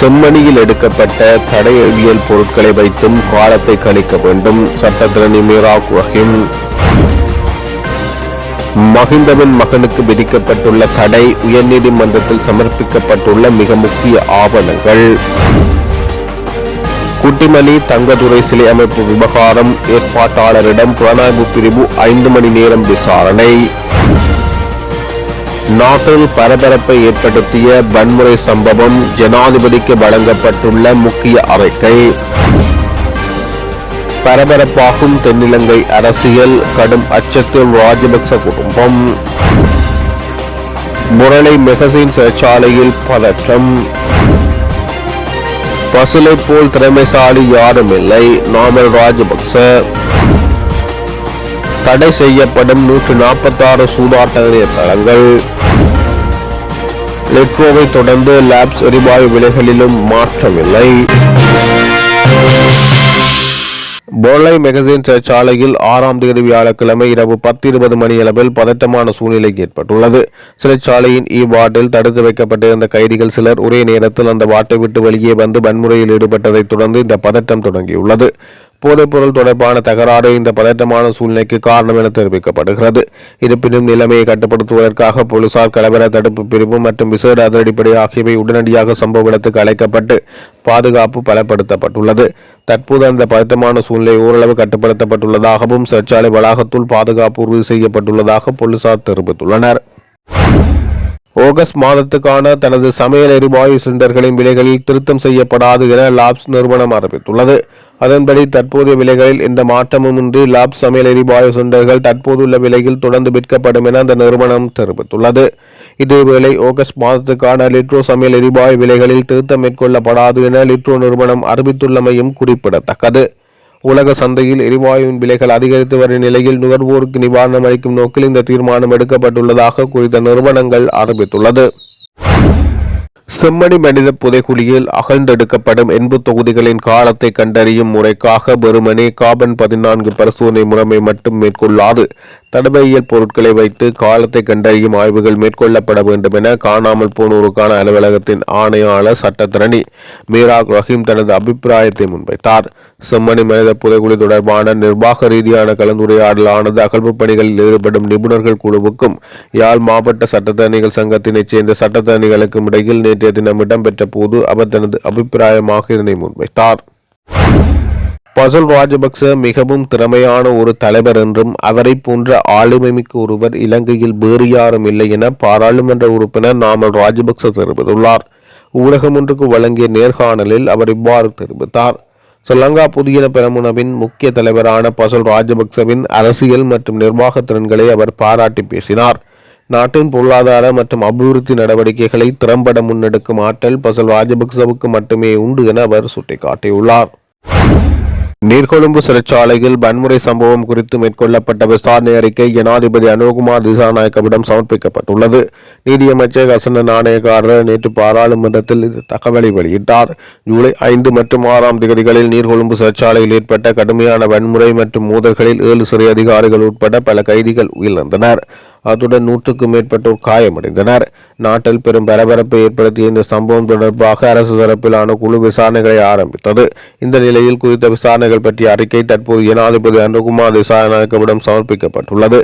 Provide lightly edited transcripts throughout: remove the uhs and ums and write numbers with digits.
செம்மணியில் எடுக்கப்பட்ட தடயவியல் பொருட்களை வைத்தும் காலத்தை கணிக்க வேண்டும். சட்டத்திரணி மீராக் ரஹீம். மஹிந்தவின் மகனுக்கு விதிக்கப்பட்டுள்ள தடை உயர்நீதிமன்றத்தில் சமர்ப்பிக்கப்பட்டுள்ள மிக முக்கிய ஆவணங்கள். குட்டிமணி தங்கதுரை சிலை அமைப்பு விவகாரம் ஏற்பாட்டாளரிடம் புலனாய்வு பிரிவு 5 மணி நேரம் விசாரணை. நாட்டில் பரபரப்பை ஏற்படுத்திய வன்முறை சம்பவம், ஜனாதிபதிக்கு வழங்கப்பட்டுள்ள முக்கிய அறிக்கை. பரபரப்பாகும் தென்னிலங்கை அரசியல், கடும் அச்சத்தில் ராஜபக்ச குடும்பம். முரளை மெகசின் சிறைச்சாலையில் பதற்றம். பசுலை போல் திறமைசாலி யாரும் இல்லை, நாமல் ராஜபக்ச. தடை செய்யப்படும் 146 சூதாட்ட இணையதளங்கள். லிட்ரோவை தொடர்ந்து லாப்ஸ் எரிவாயு விலைகளிலும் மாற்றமில்லை. போர்லை மெகசின் சிறைச்சாலையில் 6ஆம் தேதி வியாழக்கிழமை இரவு 10:20 மணியளவில் பதட்டமான சூழ்நிலை ஏற்பட்டுள்ளது. சிறைச்சாலையின் வார்டில் தடுத்து வைக்கப்பட்டிருந்த கைதிகள் சிலர் ஒரே நேரத்தில் அந்த வாட்டை விட்டு வெளியே வந்து வன்முறையில் ஈடுபட்டதைத் தொடர்ந்து இந்த பதட்டம் தொடங்கியுள்ளது. போதைப்பொருள் தொடர்பான தகராறு இந்த பதட்டமான சூழ்நிலைக்கு காரணம் என தெரிவிக்கப்படுகிறது. இருப்பினும் நிலைமையை கட்டுப்படுத்துவதற்காக போலீசார், கலவர தடுப்பு பிரிவு மற்றும் விசேட அதிரடிப்படை ஆகியவை உடனடியாக சம்பவ இடத்துக்கு அழைக்கப்பட்டு பாதுகாப்பு பலப்படுத்தப்பட்டுள்ளது. தற்போது அந்த பதட்டமான சூழ்நிலை ஓரளவு கட்டுப்படுத்தப்பட்டுள்ளதாகவும் சிறைச்சாலை வளாகத்துள் பாதுகாப்பு உறுதி செய்யப்பட்டுள்ளதாக போலீசார் தெரிவித்துள்ளனர். ஆகஸ்ட் மாதத்துக்கான தனது சமையல் எரிவாயு சிலிண்டர்களின் விலைகளில் திருத்தம் செய்யப்படாது என லாப்ஸ் நிறுவனம் அறிவித்துள்ளது. அதன்படி தற்போதைய விலைகளில் எந்த மாற்றமும் இன்றி லாப்ஸ் சமையல் எரிவாயு சிலிண்டர்கள் தற்போதுள்ள விலையில் தொடர்ந்து விற்கப்படும் என அந்த நிறுவனம் தெரிவித்துள்ளது. இதேவேளை ஆகஸ்ட் மாதத்துக்கான லிட்ரோ சமையல் எரிவாயு விலைகளில் திருத்தம் மேற்கொள்ளப்படாது என லிட்ரோ நிறுவனம் அறிவித்துள்ளமையும் குறிப்பிடத்தக்கது. உலக சந்தையில் எரிவாயுவின் விலைகள் அதிகரித்து வரும் நிலையில் நுகர்வோருக்கு நிவாரணம் அளிக்கும் நோக்கில் இந்த தீர்மானம் எடுக்கப்பட்டுள்ளதாக குறித்த நிறுவனங்கள் அறிவித்துள்ளது. செம்மணி மனித புதைகுழியில் அகழ்ந்தெடுக்கப்படும் 80 தொகுதிகளின் காலத்தை கண்டறியும் முறைக்காக வெறுமனே கார்பன் 14 பரிசோதனை முறைமை மட்டும் மேற்கொள்ளாது தடவையியல் பொருட்களை வைத்து காலத்தை கண்டறியும் ஆய்வுகள் மேற்கொள்ளப்பட வேண்டும் என காணாமல் போனோருக்கான அலுவலகத்தின் ஆணையாளர் சட்டத்திரணி மீராக் ரஹீம் தனது அபிப்பிராயத்தை முன்வைத்தார். செம்மணி மனித புதைகுழி தொடர்பான நிர்வாக ரீதியான கலந்துரையாடலானது அகழ்வு பணிகளில் ஈடுபடும் நிபுணர்கள் குழுவுக்கும் யாழ் மாவட்ட சட்டத்தரணிகள் சங்கத்தினைச் சேர்ந்த சட்டத்தரணிகளுக்கும் இடையில் நேற்றைய தினம் இடம்பெற்ற போது அவர் தனது அபிப்பிராயமாக இதனை முன்வைத்தார். பசுல் ராஜபக்ச மிகவும் திறமையான ஒரு தலைவர் என்றும் அவரை போன்ற ஆளுமைமிக்க ஒருவர் இலங்கையில் வேறு யாரும் இல்லை என பாராளுமன்ற உறுப்பினர் நாமல் ராஜபக்ச தெரிவித்துள்ளார். ஊடகம் ஒன்றுக்கு வழங்கிய நேர்காணலில் அவர் இவ்வாறு தெரிவித்தார். ஸ்ரீலங்கா பொதுஜன பெரமுனவின் முக்கிய தலைவரான பசுல் ராஜபக்சவின் அரசியல் மற்றும் நிர்வாக திறன்களை அவர் பாராட்டி பேசினார். நாட்டின் பொருளாதார மற்றும் அபிவிருத்தி நடவடிக்கைகளை திறம்பட முன்னெடுக்கும் ஆற்றல் பசுல் ராஜபக்சவுக்கு மட்டுமே உண்டு என அவர் சுட்டிக்காட்டியுள்ளார். நீர்கொழும்பு சிறைச்சாலையில் வன்முறை சம்பவம் குறித்து மேற்கொள்ளப்பட்ட விசாரணை அறிக்கை ஜனாதிபதி அனுகுமார் திசாநாயக்கவிடம் சமர்ப்பிக்கப்பட்டுள்ளது. நீதியமைச்சர் ஹசன நாணயக்காரர் நேற்று பாராளுமன்றத்தில் இந்த தகவலை வெளியிட்டார். ஜூலை 5 மற்றும் 6ஆம் தேதிகளில் நீர்கொழும்பு சிறைச்சாலையில் ஏற்பட்ட கடுமையான வன்முறை மற்றும் மோதல்களில் 7 சிறை அதிகாரிகள் உட்பட பல கைதிகள் உயிரிழந்தனர். அத்துடன் 100க்கும் மேற்பட்டோர் காயமடைந்தனர். நாட்டில் பெரும் பரபரப்பை ஏற்படுத்திய இந்த சம்பவம் தொடர்பாக அரசு தரப்பிலான குழு விசாரணைகளை ஆரம்பித்தது. இந்த நிலையில் குறித்த விசாரணைகள் பற்றிய அறிக்கை தற்போது ஜனாதிபதி அனுகுமார் திசாநாயக்கவிடம் சமர்ப்பிக்கப்பட்டுள்ளது.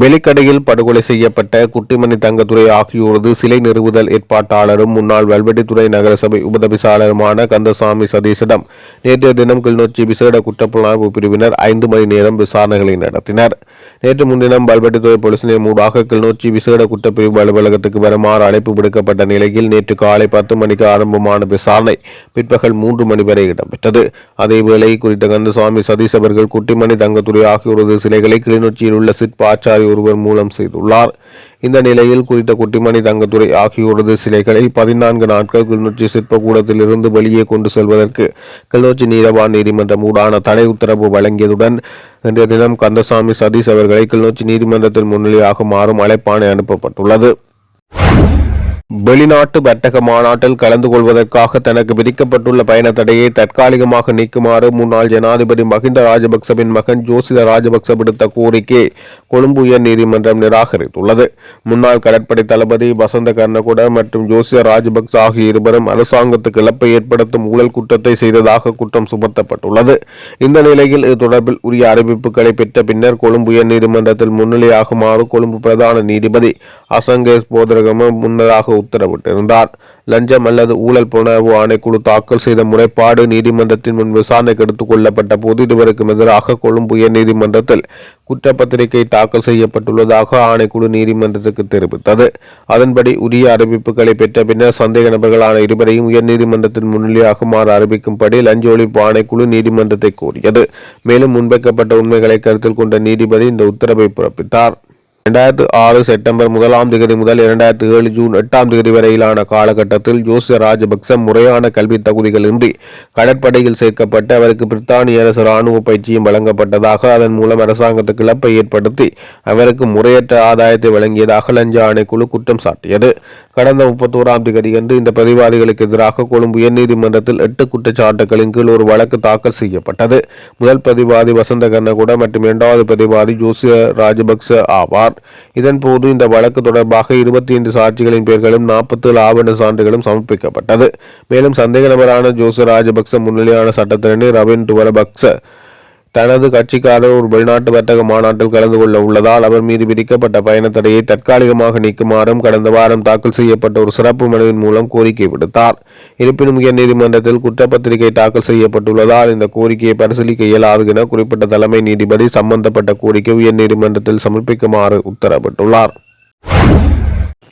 வெளிக்கடையில் படுகொலை செய்யப்பட்ட குட்டிமணி தங்கத்துரை ஆகியோரது சிலை நிறுவுதல் ஏற்பாட்டாளரும் முன்னாள் வல்வெட்டித்துறை நகரசபை உபதவிசாளருமான கந்தசாமி சதீஷிடம் நேற்றைய தினம் கிளிநொச்சி விசேட குற்றப்புலனாய்வு பிரிவினர் 5 மணி நேரம் விசாரணைகளை நடத்தினர். நேற்று முன்தினம் வல்வெட்டித்துறை போலீஸ் நிலையம் ஊடாக கிளிநொச்சி விசேட குற்றப்பிரிவு அலுவலகத்துக்கு வருமாறு அழைப்பு விடுக்கப்பட்ட நிலையில் நேற்று காலை 10 மணிக்கு ஆரம்பமான விசாரணை பிற்பகல் 3 மணி வரை இடம்பெற்றது. அதேவேளை குறித்த கந்தசாமி சதீஷ் அவர்கள் குட்டிமணி தங்கத்துரை ஆகியோரது சிலைகளை கிளிநொச்சியில் உள்ள சிற்ப ஆச்சாரி ஒருவர் மூலம் செய்துள்ளார். இந்த நிலையில் குறித்த குட்டிமணி தங்கத்துரை ஆகியோரது சிலைகளை 14 நாட்கள் கிளிநொச்சி சிற்பக்கூடத்தில் இருந்து வெளியே கொண்டு செல்வதற்கு கிளிநொச்சி நீதவான் நீதிமன்றம் ஊடான தடை உத்தரவு வழங்கியதுடன் இன்றைய தினம் கந்தசாமி சதீஷ் அவர்களை கிளிநொச்சி நீதிமன்றத்தில் முன்னிலையாகுமாறும் அழைப்பாணை அனுப்பப்பட்டுள்ளது. வெளிநாட்டு வர்த்தக மாநாட்டில் கலந்து கொள்வதற்காக தனக்கு விதிக்கப்பட்டுள்ள பயண தடையை தற்காலிகமாக நீக்குமாறு முன்னாள் ஜனாதிபதி மஹிந்த ராஜபக்சவின் மகன் ஜோசித ராஜபக்ச விடுத்த கோரிக்கையை கொழும்பு உயர் நீதிமன்றம் நிராகரித்துள்ளது. முன்னாள் கடற்படை தளபதி வசந்த கர்ணகுட மற்றும் ஜோசிய ராஜபக்ச ஆகிய இருவரும் அரசாங்கத்துக்கு இழப்பை ஏற்படுத்தும் ஊழல் குற்றத்தை செய்ததாக குற்றம் சுமத்தப்பட்டுள்ளது. இந்த நிலையில் இது தொடர்பில் உரிய அறிவிப்புகளை பெற்ற பின்னர் கொழும்பு உயர் நீதிமன்றத்தில் முன்னிலையாகுமாறு கொழும்பு பிரதான நீதிபதி அசங்கேஸ் போதரகம முன்னதாக உத்தரவிட்டிருந்தார். லஞ்சம் அல்லது ஊழல் புலனாய்வு ஆணைக்குழு தாக்கல் செய்த முறைப்பாடு நீதிமன்றத்தின் முன் விசாரணைக்கு எடுத்துக் கொள்ளப்பட்ட போது இருவருக்கும் எதிராக கொழும்பு உயர் நீதிமன்றத்தில் குற்றப்பத்திரிகை தாக்கல் செய்யப்பட்டுள்ளதாக ஆணைக்குழு நீதிமன்றத்துக்கு தெரிவித்தது. அதன்படி உரிய அறிவிப்புகளை பெற்ற பின்னர் சந்தேக நபர்களான இருவரையும் உயர் நீதிமன்றத்தின் முன்னிலையாகுமாறு அறிவிக்கும்படி லஞ்ச ஒழிப்பு ஆணைக்குழு நீதிமன்றத்தை கோரியது. மேலும் முன்வைக்கப்பட்ட உண்மைகளை கருத்தில் கொண்ட நீதிபதி இந்த உத்தரவை பிறப்பித்தார். 2006 செப்டம்பர் 1 தேதி முதல் 2007 ஜூன் 8 தேதி வரையிலான காலகட்டத்தில் ஜோசிய ராஜபக்ச முறையான கல்வி தகுதிகள் இன்றி கடற்படையில் சேர்க்கப்பட்டு அவருக்கு பிரித்தானிய அரசு இராணுவ பயிற்சியும் வழங்கப்பட்டதாக, அதன் மூலம் அரசாங்கத்துக்கு இழப்பை ஏற்படுத்தி அவருக்கு முறையற்ற ஆதாயத்தை வழங்கியதாக லஞ்ச ஆணைக்குழு குற்றம் சாட்டியது. கடந்த 31 தேதியன்று இந்த பிரதிவாதிகளுக்கு எதிராக கொழும்பு உயர்நீதிமன்றத்தில் 8 குற்றச்சாட்டுகளின் கீழ் ஒரு வழக்கு தாக்கல் செய்யப்பட்டது. முதல் பிரதிவாதி வசந்த கர்ணகுட மற்றும் இரண்டாவது பிரதிவாதி ஜோசிய ராஜபக்ச ஆவார். இதன் போது இந்த வழக்கு தொடர்பாக 25 சாட்சிகளின் பெயர்களும் 47 ஆவண சான்றுகளும் சமர்ப்பிக்கப்பட்டது. மேலும் சந்தேக நபரான ஜோசிய ராஜபக்ச முன்னிலையான சட்டத்திரணி ரவின் துவரபக்ச தனது கட்சிக்காரர் ஒரு வெளிநாட்டு வர்த்தக மாநாட்டில் கலந்து கொள்ள உள்ளதால் அவர் மீது விதிக்கப்பட்ட பயண தடையை தற்காலிகமாக நீக்குமாறும் கடந்த வாரம் தாக்கல் செய்யப்பட்ட ஒரு சிறப்பு மனுவின் மூலம் கோரிக்கை விடுத்தார். இருப்பினும் உயர் நீதிமன்றத்தில் குற்றப்பத்திரிகை தாக்கல் செய்யப்பட்டுள்ளதால் இந்த கோரிக்கையை பரிசீலிக்க இயலாது என குறிப்பிட்ட தலைமை நீதிபதி சம்பந்தப்பட்ட கோரிக்கை உயர் நீதிமன்றத்தில் சமர்ப்பிக்குமாறு உத்தரவிட்டுள்ளார்.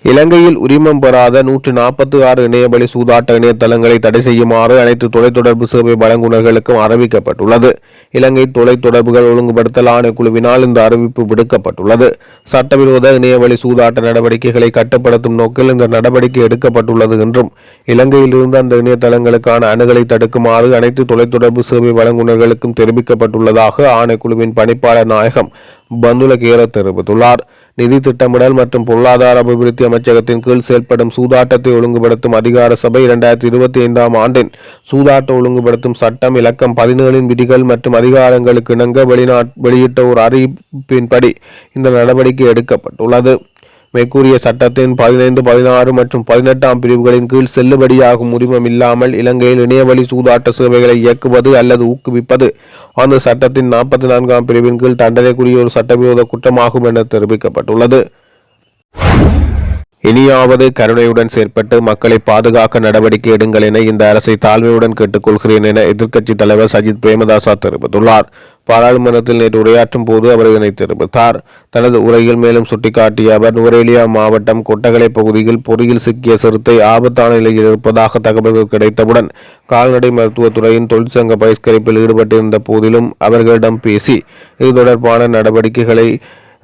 இலங்கையில் உரிமம் பெறாத 146 இணையவழி சூதாட்ட இணையதளங்களை தடை செய்யுமாறு அனைத்து தொலைத்தொடர்பு சேவை வழங்குநர்களுக்கும் அறிவிக்கப்பட்டுள்ளது. இலங்கை தொலைத்தொடர்புகள் ஒழுங்குபடுத்தல் ஆணைக்குழுவினால் இந்த அறிவிப்பு விடுக்கப்பட்டுள்ளது. சட்டவிரோத இணையவழி சூதாட்ட நடவடிக்கைகளை கட்டுப்படுத்தும் நோக்கில் இந்த நடவடிக்கை எடுக்கப்பட்டுள்ளது என்றும் இலங்கையில் இருந்து அந்த இணையதளங்களுக்கான அணுகலை தடுக்குமாறு அனைத்து தொலைத்தொடர்பு சேவை வழங்குநர்களுக்கும் தெரிவிக்கப்பட்டுள்ளதாக ஆணைக்குழுவின் பணிப்பாளர் நாயகம் பந்துல கேர தெரிவித்துள்ளார். நிதி திட்டமிடல் மற்றும் பொருளாதார அபிவிருத்தி அமைச்சகத்தின் கீழ் செயல்படும் சூதாட்டத்தை ஒழுங்குபடுத்தும் அதிகார சபை 2025 ஆண்டின் சூதாட்ட ஒழுங்குபடுத்தும் சட்டம் இலக்கம் 17 விதிகள் மற்றும் அதிகாரங்களுக்கு இணங்க வெளியிட்ட ஒரு அறிவிப்பின்படி இந்த நடவடிக்கை எடுக்கப்பட்டுள்ளது. மேற்கூறிய சட்டத்தின் 15, 16 மற்றும் 18 பிரிவுகளின் கீழ் செல்லுபடியாகும் உரிமம் இல்லாமல் இலங்கையில் இணையவழி சூதாட்ட சேவைகளை இயக்குவது அல்லது ஊக்குவிப்பது அந்த சட்டத்தின் 44 பிரிவின் கீழ் தண்டனைக்குரிய ஒரு சட்டவிரோத குற்றமாகும் என தெரிவிக்கப்பட்டுள்ளது. இனியாவது கருணையுடன் செயற்பட்டு மக்களை பாதுகாக்க நடவடிக்கை எடுங்கள் என இந்த அரசை தாழ்மையுடன் கேட்டுக்கொள்கிறேன் என எதிர்க்கட்சி தலைவர் சஜித் பிரேமதாச தெரிவித்துள்ளார். பாராளுமன்றத்தில் நேற்று உரையாற்றும் போது அவர் இதனை தெரிவித்தார். தனது உரையில் மேலும் சுட்டிக்காட்டிய அவர் நுவரேலியா மாவட்டம் கொட்டகலை பகுதியில் பொறியில் சிக்கிய சிறுத்தை ஆபத்தான நிலையில் இருப்பதாக தகவல்கள் கிடைத்தவுடன் கால்நடை மருத்துவத்துறையின் தொழிற்சங்க பகிஷ்கரிப்பில் ஈடுபட்டிருந்த போதிலும் அவர்களிடம் பேசி இது தொடர்பான நடவடிக்கைகளை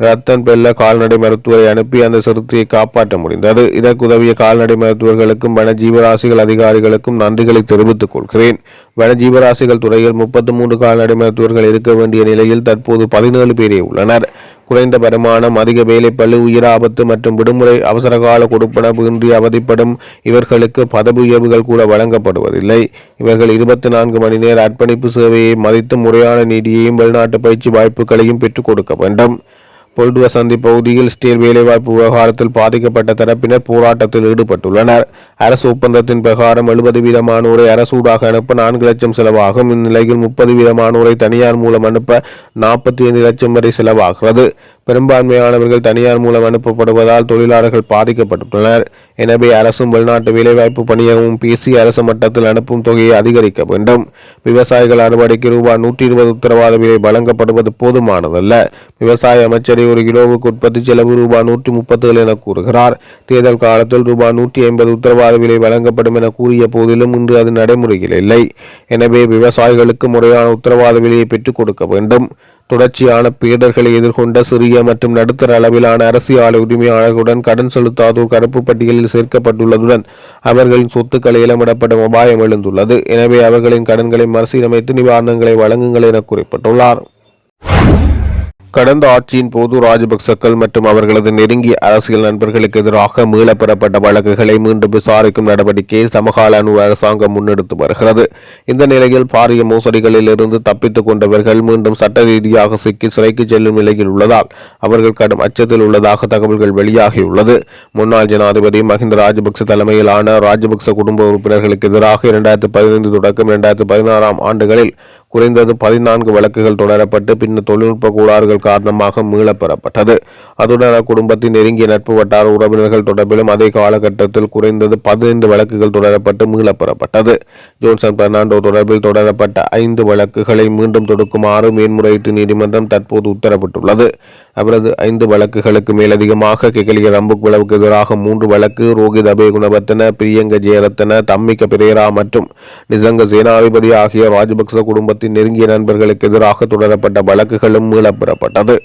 ரத்தன் பெல்ல கால்நடை மருத்துவரை அனுப்பி அந்த சிறுத்தையை காப்பாற்ற முடிந்தது. இதற்கு உதவிய கால்நடை மருத்துவர்களுக்கும் வன ஜீவராசிகள் அதிகாரிகளுக்கும் நன்றிகளை தெரிவித்துக் கொள்கிறேன். வன ஜீவராசிகள் துறையில் 33 கால்நடை மருத்துவர்கள் இருக்க வேண்டிய நிலையில் தற்போது 17 பேரே உள்ளனர். குறைந்த வருமானம், அதிக வேலைப்பளு, உயிராபத்து மற்றும் விடுமுறை அவசரகால கொடுப்பனவு இன்றி அவதிப்படும் இவர்களுக்கு பதவி உயர்வுகள் கூட வழங்கப்படுவதில்லை. இவர்கள் 24 மணி நேர அர்ப்பணிப்பு சேவையை மதித்து முறையான நீதியையும் வெளிநாட்டு பயிற்சி வாய்ப்புகளையும் பெற்றுக் கொடுக்க வேண்டும். பொல்டுவ சந்தி பகுதியில் ஸ்டீல் வேலைவாய்ப்பு விவகாரத்தில் பாதிக்கப்பட்ட தரப்பினர் போராட்டத்தில் ஈடுபட்டுள்ளனர். அரசு ஒப்பந்தத்தின் பிரகாரம் 70% அரசூடாக அனுப்ப 4 லட்சம் செலவாகும். இந்நிலையில் 30% தனியார் மூலம் அனுப்ப 45 லட்சம் வரை செலவாகிறது. பெரும்பான்மையானவர்கள் தனியார் மூலம் அனுப்பப்படுவதால் தொழிலாளர்கள் பாதிக்கப்பட்டுள்ளனர். எனவே அரசும் வெளிநாட்டு வேலைவாய்ப்பு பணியகமும் பேசி அரசு மட்டத்தில் அனுப்பும் தொகையை அதிகரிக்க வேண்டும். விவசாயிகள் அறுவடைக்கு ரூபாய் 120 உத்தரவாத விலை வழங்கப்படுவது போதுமானதல்ல. விவசாய அமைச்சரை ஒரு கிலோவுக்கு உற்பத்தி செலவு ரூபாய் 137 என கூறுகிறார். தேர்தல் காலத்தில் ரூபாய் 150 உத்தரவாத விலை வழங்கப்படும் என கூறிய போதிலும் இன்று அது நடைமுறையில் இல்லை. எனவே விவசாயிகளுக்கு முறையான உத்தரவாத விலையை பெற்றுக் கொடுக்க வேண்டும். தொடர்ச்சியான பேரிடர்களை எதிர்கொண்ட சிறிய மற்றும் நடுத்தர அளவிலான அரசியல் உரிமையாளர்களுடன் கடன் செலுத்தாதோர் கருப்பு பட்டியலில் சேர்க்கப்பட்டுள்ளதுடன் அவர்களின் சொத்துக்களை இழமிடப்படும் அபாயம் எழுந்துள்ளது. எனவே அவர்களின் கடன்களை மறுசீரமைத்து நிவாரணங்களை வழங்குங்கள் என குறிப்பிட்டுள்ளார். கடந்த ஆட்சியின் போது ராஜபக்சக்கள் மற்றும் அவர்களது நெருங்கிய அரசியல் நண்பர்களுக்கு எதிராக மீளப்பெறப்பட்ட வழக்குகளை மீண்டும் விசாரிக்கும் நடவடிக்கையை சமகால அரசாங்கம் முன்னெடுத்து வருகிறது. இந்த நிலையில் பாரிய மோசடிகளில் இருந்து தப்பித்துக் கொண்டவர்கள் மீண்டும் சட்ட ரீதியாக சிக்கி சிறைக்கு செல்லும் நிலையில் உள்ளதால் அவர்கள் கடும் அச்சத்தில் உள்ளதாக தகவல்கள் வெளியாகியுள்ளது. முன்னாள் ஜனாதிபதி மஹிந்த ராஜபக்ச தலைமையிலான ராஜபக்ச குடும்ப உறுப்பினர்களுக்கு எதிராக 2015 தொடக்கம் 2016 ஆண்டுகளில் குறைந்தது 14 வழக்குகள் தொடரப்பட்டு பின்னர் தொழில்நுட்ப கோளாறுகள் காரணமாக மீளப்பெறப்பட்டது. அதுடன் அக்குடும்பத்தின் நெருங்கிய நட்பு வட்டார உறவினர்கள் தொடர்பிலும் அதே காலகட்டத்தில் குறைந்தது 15 வழக்குகள் தொடரப்பட்டு மீளப்பெறப்பட்டது. ஜோன்சன் பெர்னாண்டோ தொடர்பில் தொடரப்பட்ட 5 வழக்குகளை மீண்டும் தொடுக்குமாறு மேன்முறையீட்டு நீதிமன்றம் தற்போது உத்தரவிட்டுள்ளது. அவரது 5 வழக்குகளுக்கு மேலதிகமாக கெகலிய ரம்புக்வெலவுக்கு எதிராக 3 வழக்கு, ரோஹித் அபேகுணவர்தன, பிரியங்க ஜெயரத்ன, தம்மிக பிரேரா மற்றும் நிசங்க சேனாதிபதி ஆகிய ராஜபக்ச குடும்பத்தின் நெருங்கிய நண்பர்களுக்கு எதிராக தொடரப்பட்ட வழக்குகளும் மீளப்பெறப்பட்டது.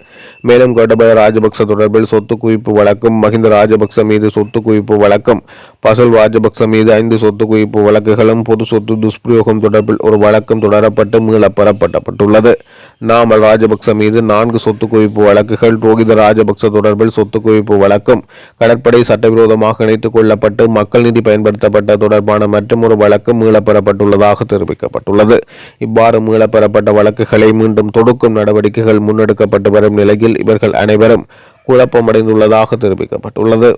மேலும் கோட்டபய ராஜபக்ச தொடர்பில் சொத்து குவிப்பு வழக்கும், மஹிந்த ராஜபக்ச மீது சொத்து குவிப்பு வழக்கும், பசுல் ராஜபக்ச மீது 5 சொத்து குவிப்பு வழக்குகளும், பொது சொத்து துஷ்பிரயோகம் தொடர்பில் ஒரு வழக்கும் தொடரப்பட்டு மீளப்பெறப்பட்டுள்ளது. நாமல் ராஜபக்ச மீது 4 சொத்து குவிப்பு வழக்குகள், ரோஹித ராஜபக்ச தொடர்பில் சொத்து குவிப்பு வழக்கும், கடற்படை சட்டவிரோதமாக இணைத்துக் கொள்ளப்பட்டு மக்கள் நிதி பயன்படுத்தப்பட்ட தொடர்பான மற்றும் ஒரு வழக்கும் மீளப்பெறப்பட்டுள்ளதாக தெரிவிக்கப்பட்டுள்ளது. இவ்வாறு மீளப்பெறப்பட்ட வழக்குகளை மீண்டும் தொடுக்கும் நடவடிக்கைகள் முன்னெடுக்கப்பட்டு வரும் நிலையில் இவர்கள் அனைவரும் குழப்பமடைந்துள்ளதாக தெரிவிக்கப்பட்டுள்ளது.